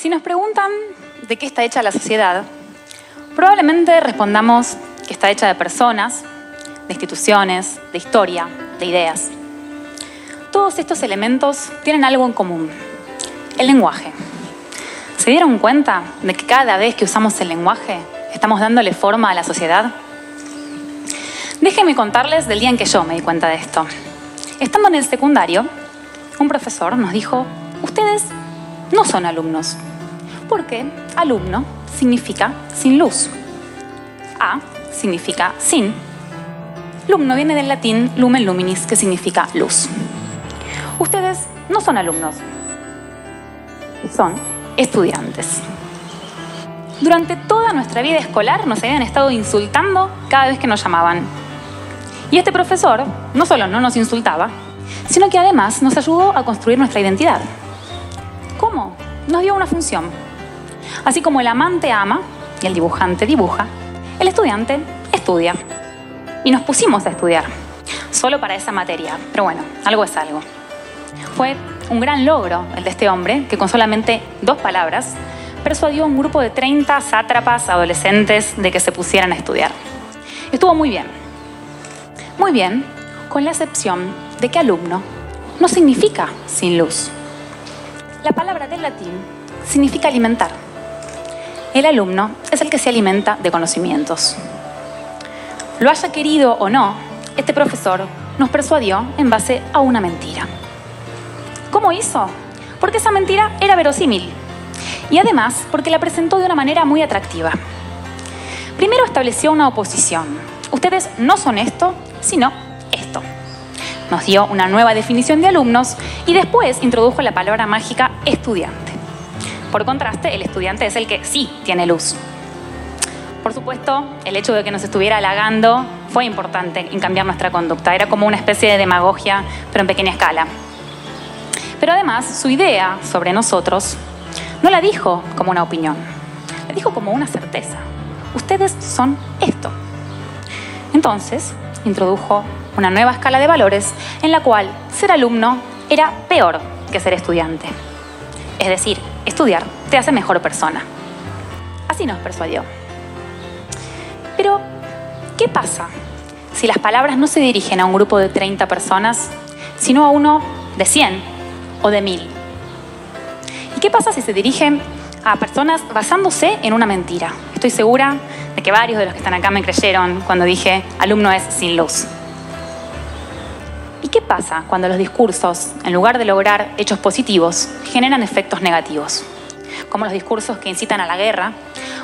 Si nos preguntan de qué está hecha la sociedad, probablemente respondamos que está hecha de personas, de instituciones, de historia, de ideas. Todos estos elementos tienen algo en común: el lenguaje. ¿Se dieron cuenta de que cada vez que usamos el lenguaje estamos dándole forma a la sociedad? Déjenme contarles del día en que yo me di cuenta de esto. Estando en el secundario, un profesor nos dijo: ustedes no son alumnos, porque alumno significa sin luz. A significa sin. Lumno viene del latín lumen luminis, que significa luz. Ustedes no son alumnos, son estudiantes. Durante toda nuestra vida escolar nos habían estado insultando cada vez que nos llamaban. Y este profesor no solo no nos insultaba, sino que además nos ayudó a construir nuestra identidad. ¿Cómo? Nos dio una función. Así como el amante ama y el dibujante dibuja, el estudiante estudia. Y nos pusimos a estudiar, solo para esa materia. Pero bueno, algo es algo. Fue un gran logro el de este hombre, que con solamente 2 palabras persuadió a un grupo de 30 sátrapas adolescentes de que se pusieran a estudiar. Estuvo muy bien. Muy bien, con la excepción de que alumno no significa sin luz. La palabra del latín significa alimentar. El alumno es el que se alimenta de conocimientos. Lo haya querido o no, este profesor nos persuadió en base a una mentira. ¿Cómo hizo? Porque esa mentira era verosímil. Y además porque la presentó de una manera muy atractiva. Primero estableció una oposición. Ustedes no son esto, sino esto. Nos dio una nueva definición de alumnos y después introdujo la palabra mágica estudiante. Por contraste, el estudiante es el que sí tiene luz. Por supuesto, el hecho de que nos estuviera halagando fue importante en cambiar nuestra conducta. Era como una especie de demagogia, pero en pequeña escala. Pero además, su idea sobre nosotros no la dijo como una opinión, la dijo como una certeza. Ustedes son esto. Entonces, introdujo una nueva escala de valores en la cual ser alumno era peor que ser estudiante. Es decir, estudiar te hace mejor persona. Así nos persuadió. Pero, ¿qué pasa si las palabras no se dirigen a un grupo de 30 personas, sino a uno de 100 o de 1000? ¿Y qué pasa si se dirigen a personas basándose en una mentira? Estoy segura de que varios de los que están acá me creyeron cuando dije alumno es sin luz. ¿Y qué pasa cuando los discursos, en lugar de lograr hechos positivos, generan efectos negativos? Como los discursos que incitan a la guerra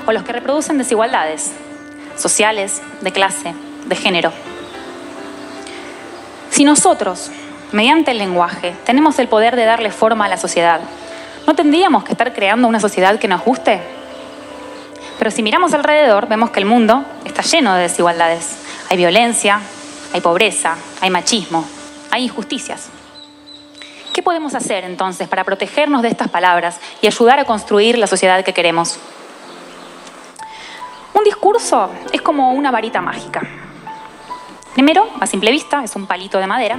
o los que reproducen desigualdades sociales, de clase, de género. Si nosotros, mediante el lenguaje, tenemos el poder de darle forma a la sociedad, ¿no tendríamos que estar creando una sociedad que nos guste? Pero si miramos alrededor, vemos que el mundo está lleno de desigualdades. Hay violencia, hay pobreza, hay machismo, hay injusticias. ¿Qué podemos hacer entonces para protegernos de estas palabras y ayudar a construir la sociedad que queremos? Un discurso es como una varita mágica. Primero, a simple vista, es un palito de madera,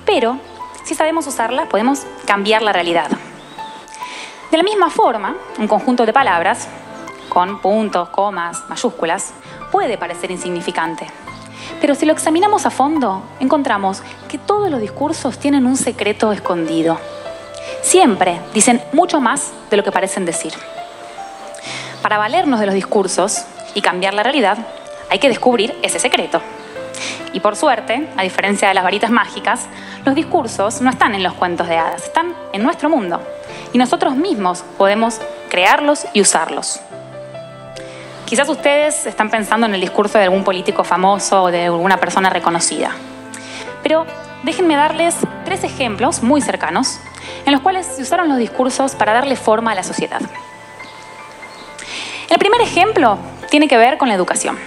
pero si sabemos usarla, podemos cambiar la realidad. De la misma forma, un conjunto de palabras, con puntos, comas, mayúsculas, puede parecer insignificante. Pero si lo examinamos a fondo, encontramos que todos los discursos tienen un secreto escondido. Siempre dicen mucho más de lo que parecen decir. Para valernos de los discursos y cambiar la realidad, hay que descubrir ese secreto. Y por suerte, a diferencia de las varitas mágicas, los discursos no están en los cuentos de hadas, están en nuestro mundo. Y nosotros mismos podemos crearlos y usarlos. Quizás ustedes están pensando en el discurso de algún político famoso o de alguna persona reconocida. Pero déjenme darles 3 ejemplos muy cercanos en los cuales se usaron los discursos para darle forma a la sociedad. El primer ejemplo tiene que ver con la educación.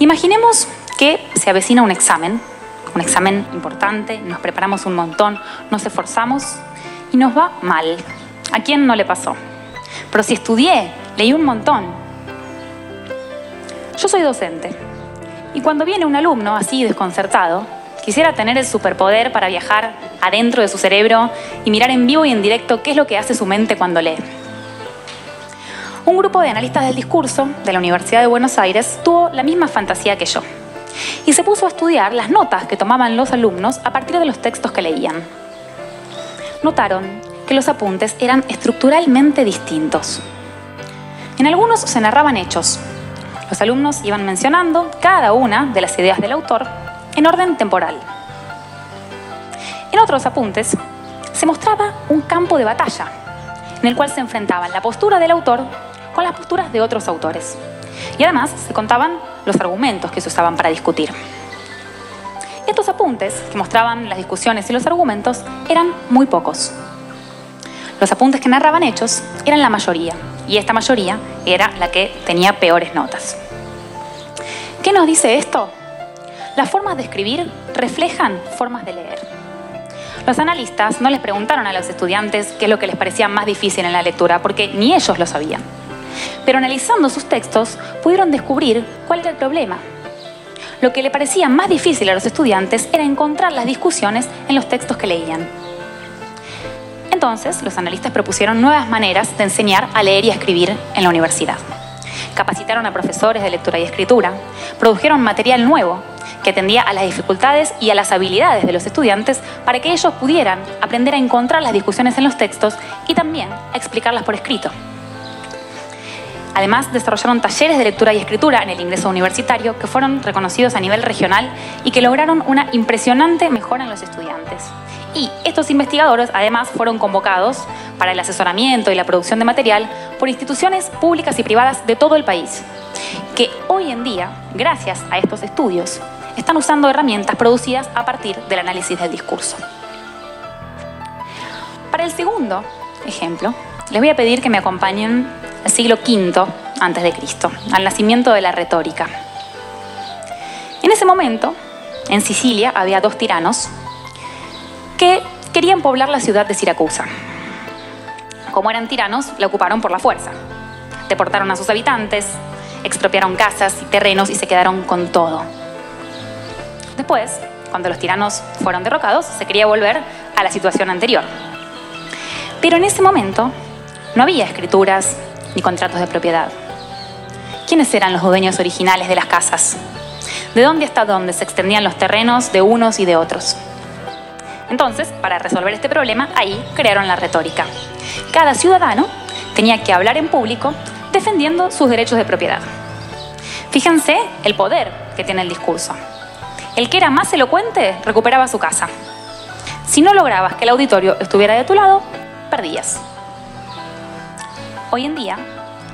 Imaginemos que se avecina un examen importante, nos preparamos un montón, nos esforzamos y nos va mal. ¿A quién no le pasó? Pero si estudié, leí un montón. Yo soy docente y cuando viene un alumno así desconcertado, quisiera tener el superpoder para viajar adentro de su cerebro y mirar en vivo y en directo qué es lo que hace su mente cuando lee. Un grupo de analistas del discurso de la Universidad de Buenos Aires tuvo la misma fantasía que yo y se puso a estudiar las notas que tomaban los alumnos a partir de los textos que leían. Notaron que los apuntes eran estructuralmente distintos. En algunos se narraban hechos. Los alumnos iban mencionando cada una de las ideas del autor en orden temporal. En otros apuntes se mostraba un campo de batalla en el cual se enfrentaban la postura del autor con las posturas de otros autores. Y además se contaban los argumentos que se usaban para discutir. Estos apuntes, que mostraban las discusiones y los argumentos, eran muy pocos. Los apuntes que narraban hechos eran la mayoría, y esta mayoría era la que tenía peores notas. ¿Qué nos dice esto? Las formas de escribir reflejan formas de leer. Los analistas no les preguntaron a los estudiantes qué es lo que les parecía más difícil en la lectura, porque ni ellos lo sabían. Pero analizando sus textos, pudieron descubrir cuál era el problema. Lo que le parecía más difícil a los estudiantes era encontrar las discusiones en los textos que leían. Entonces, los analistas propusieron nuevas maneras de enseñar a leer y a escribir en la universidad. Capacitaron a profesores de lectura y escritura, produjeron material nuevo que atendía a las dificultades y a las habilidades de los estudiantes para que ellos pudieran aprender a encontrar las discusiones en los textos y también a explicarlas por escrito. Además, desarrollaron talleres de lectura y escritura en el ingreso universitario que fueron reconocidos a nivel regional y que lograron una impresionante mejora en los estudiantes. Y estos investigadores, además, fueron convocados para el asesoramiento y la producción de material por instituciones públicas y privadas de todo el país, que hoy en día, gracias a estos estudios, están usando herramientas producidas a partir del análisis del discurso. Para el segundo ejemplo, les voy a pedir que me acompañen al siglo V a.C., al nacimiento de la retórica. En ese momento, en Sicilia, había dos tiranos que querían poblar la ciudad de Siracusa. Como eran tiranos, la ocuparon por la fuerza. Deportaron a sus habitantes, expropiaron casas y terrenos y se quedaron con todo. Después, cuando los tiranos fueron derrocados, se quería volver a la situación anterior. Pero en ese momento no había escrituras ni contratos de propiedad. ¿Quiénes eran los dueños originales de las casas? ¿De dónde hasta dónde se extendían los terrenos de unos y de otros? Entonces, para resolver este problema, ahí crearon la retórica. Cada ciudadano tenía que hablar en público defendiendo sus derechos de propiedad. Fíjense el poder que tiene el discurso. El que era más elocuente recuperaba su casa. Si no lograbas que el auditorio estuviera de tu lado, perdías. Hoy en día,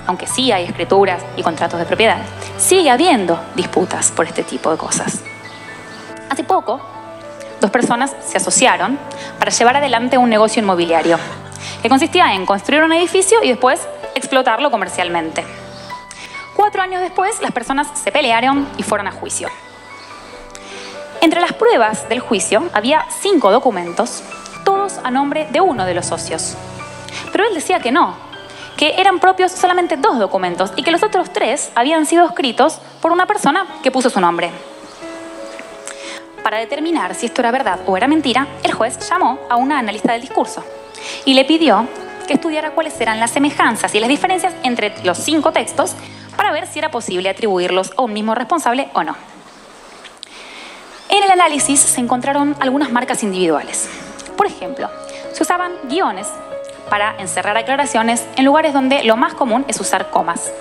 aunque sí hay escrituras y contratos de propiedad, sigue habiendo disputas por este tipo de cosas. Hace poco, dos personas se asociaron para llevar adelante un negocio inmobiliario que consistía en construir un edificio y después explotarlo comercialmente. 4 años después, las personas se pelearon y fueron a juicio. Entre las pruebas del juicio había 5 documentos, todos a nombre de uno de los socios. Pero él decía que no, que eran propios solamente 2 documentos y que los otros 3 habían sido escritos por una persona que puso su nombre. Para determinar si esto era verdad o era mentira, el juez llamó a una analista del discurso y le pidió que estudiara cuáles eran las semejanzas y las diferencias entre los 5 textos para ver si era posible atribuirlos a un mismo responsable o no. En el análisis se encontraron algunas marcas individuales. Por ejemplo, se usaban guiones para encerrar aclaraciones en lugares donde lo más común es usar comas.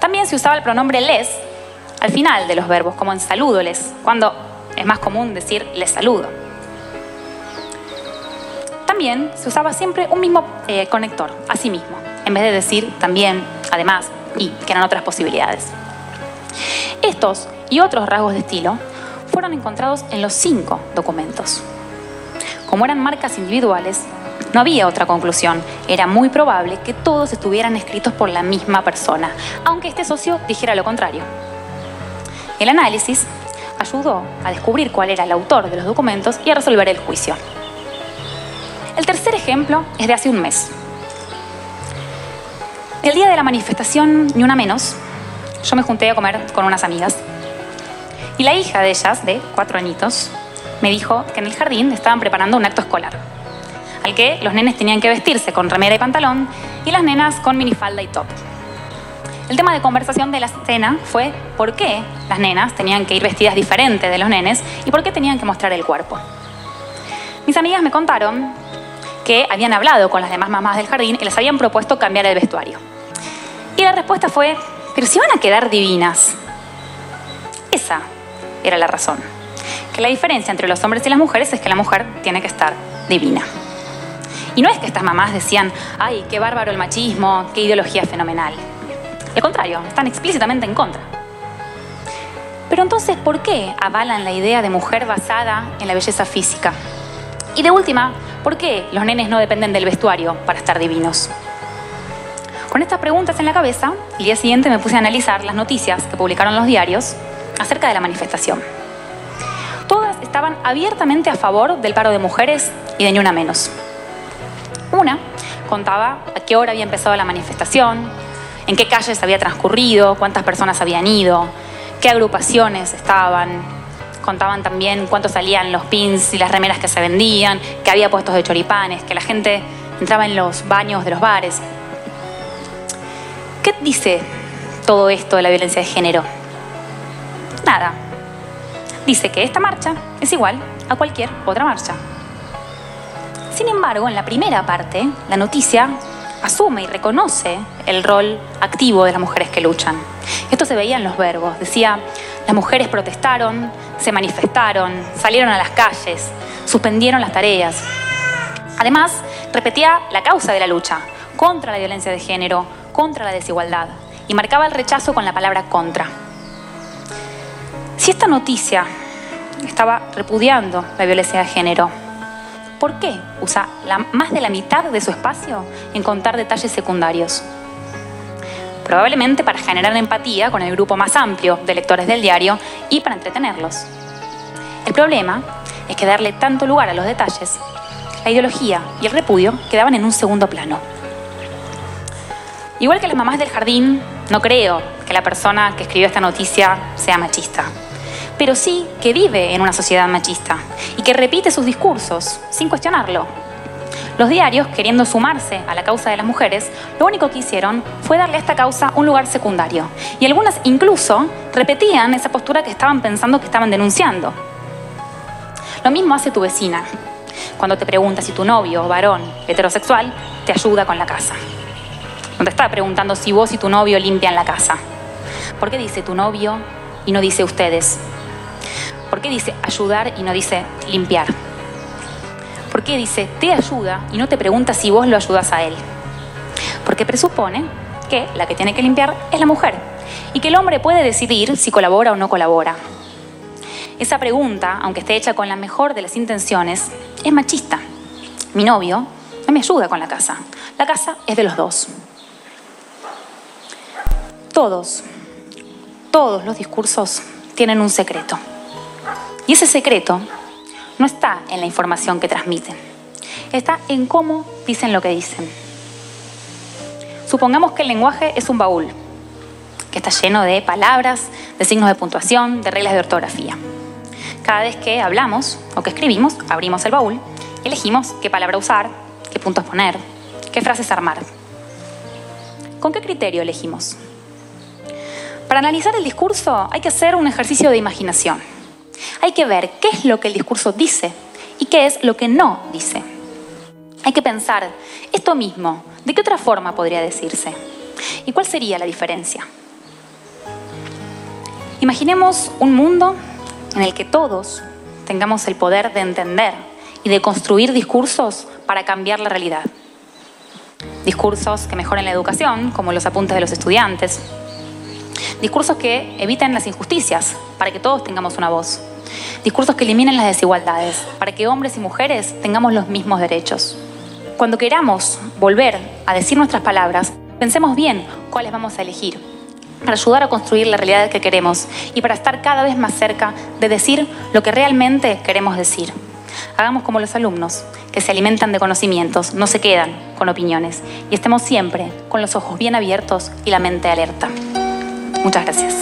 También se usaba el pronombre les al final de los verbos, como en salúdoles, cuando es más común decir les saludo. También se usaba siempre un mismo conector, así mismo, en vez de decir también, además, y, que eran otras posibilidades. Estos y otros rasgos de estilo fueron encontrados en los 5 documentos. Como eran marcas individuales, no había otra conclusión. Era muy probable que todos estuvieran escritos por la misma persona, aunque este socio dijera lo contrario. El análisis ayudó a descubrir cuál era el autor de los documentos y a resolver el juicio. El tercer ejemplo es de hace un mes. El día de la manifestación Ni Una Menos, yo me junté a comer con unas amigas. Y Y la hija de ellas, de 4 añitos, me dijo que en el jardín estaban preparando un acto escolar, al que los nenes tenían que vestirse con remera y pantalón y las nenas con minifalda y top. El tema de conversación de la cena fue por qué las nenas tenían que ir vestidas diferente de los nenes y por qué tenían que mostrar el cuerpo. Mis amigas me contaron que habían hablado con las demás mamás del jardín y les habían propuesto cambiar el vestuario. Y la respuesta fue, pero si van a quedar divinas. Esa era la razón. Que la diferencia entre los hombres y las mujeres es que la mujer tiene que estar divina. Y no es que estas mamás decían, ay, qué bárbaro el machismo, qué ideología fenomenal. Al contrario, están explícitamente en contra. Pero entonces, ¿por qué avalan la idea de mujer basada en la belleza física? Y de última, ¿por qué los nenes no dependen del vestuario para estar divinos? Con estas preguntas en la cabeza, el día siguiente me puse a analizar las noticias que publicaron los diarios acerca de la manifestación. Todas estaban abiertamente a favor del paro de mujeres y de Ni Una Menos. Una contaba a qué hora había empezado la manifestación, en qué calles había transcurrido, cuántas personas habían ido, qué agrupaciones estaban. Contaban también cuánto salían los pins y las remeras que se vendían, que había puestos de choripanes, que la gente entraba en los baños de los bares. ¿Qué dice todo esto de la violencia de género? Nada. Dice que esta marcha es igual a cualquier otra marcha. Sin embargo, en la primera parte, la noticia asume y reconoce el rol activo de las mujeres que luchan. Esto se veía en los verbos. Decía, las mujeres protestaron, se manifestaron, salieron a las calles, suspendieron las tareas. Además, repetía la causa de la lucha, contra la violencia de género, contra la desigualdad, y marcaba el rechazo con la palabra contra. Si esta noticia estaba repudiando la violencia de género, ¿por qué usa más de la mitad de su espacio en contar detalles secundarios? Probablemente para generar empatía con el grupo más amplio de lectores del diario y para entretenerlos. El problema es que darle tanto lugar a los detalles, la ideología y el repudio quedaban en un segundo plano. Igual que las mamás del jardín, no creo que la persona que escribió esta noticia sea machista, pero sí que vive en una sociedad machista y que repite sus discursos sin cuestionarlo. Los diarios, queriendo sumarse a la causa de las mujeres, lo único que hicieron fue darle a esta causa un lugar secundario. Y algunas incluso repetían esa postura que estaban pensando que estaban denunciando. Lo mismo hace tu vecina, cuando te pregunta si tu novio, varón, heterosexual, te ayuda con la casa. No te está preguntando si vos y tu novio limpian la casa. ¿Por qué dice tu novio y no dice ustedes? ¿Por qué dice ayudar y no dice limpiar? ¿Por qué dice te ayuda y no te pregunta si vos lo ayudas a él? Porque presupone que la que tiene que limpiar es la mujer y que el hombre puede decidir si colabora o no colabora. Esa pregunta, aunque esté hecha con la mejor de las intenciones, es machista. Mi novio no me ayuda con la casa. La casa es de los dos. Todos los discursos tienen un secreto. Y ese secreto no está en la información que transmiten. Está en cómo dicen lo que dicen. Supongamos que el lenguaje es un baúl, que está lleno de palabras, de signos de puntuación, de reglas de ortografía. Cada vez que hablamos o que escribimos, abrimos el baúl y elegimos qué palabra usar, qué puntos poner, qué frases armar. ¿Con qué criterio elegimos? Para analizar el discurso hay que hacer un ejercicio de imaginación. Hay que ver qué es lo que el discurso dice y qué es lo que no dice. Hay que pensar, esto mismo, ¿de qué otra forma podría decirse? ¿Y cuál sería la diferencia? Imaginemos un mundo en el que todos tengamos el poder de entender y de construir discursos para cambiar la realidad. Discursos que mejoren la educación, como los apuntes de los estudiantes. Discursos que eviten las injusticias, para que todos tengamos una voz. Discursos que eliminen las desigualdades, para que hombres y mujeres tengamos los mismos derechos. Cuando queramos volver a decir nuestras palabras, pensemos bien cuáles vamos a elegir, para ayudar a construir la realidad que queremos y para estar cada vez más cerca de decir lo que realmente queremos decir. Hagamos como los alumnos, que se alimentan de conocimientos, no se quedan con opiniones, y estemos siempre con los ojos bien abiertos y la mente alerta. Muchas gracias.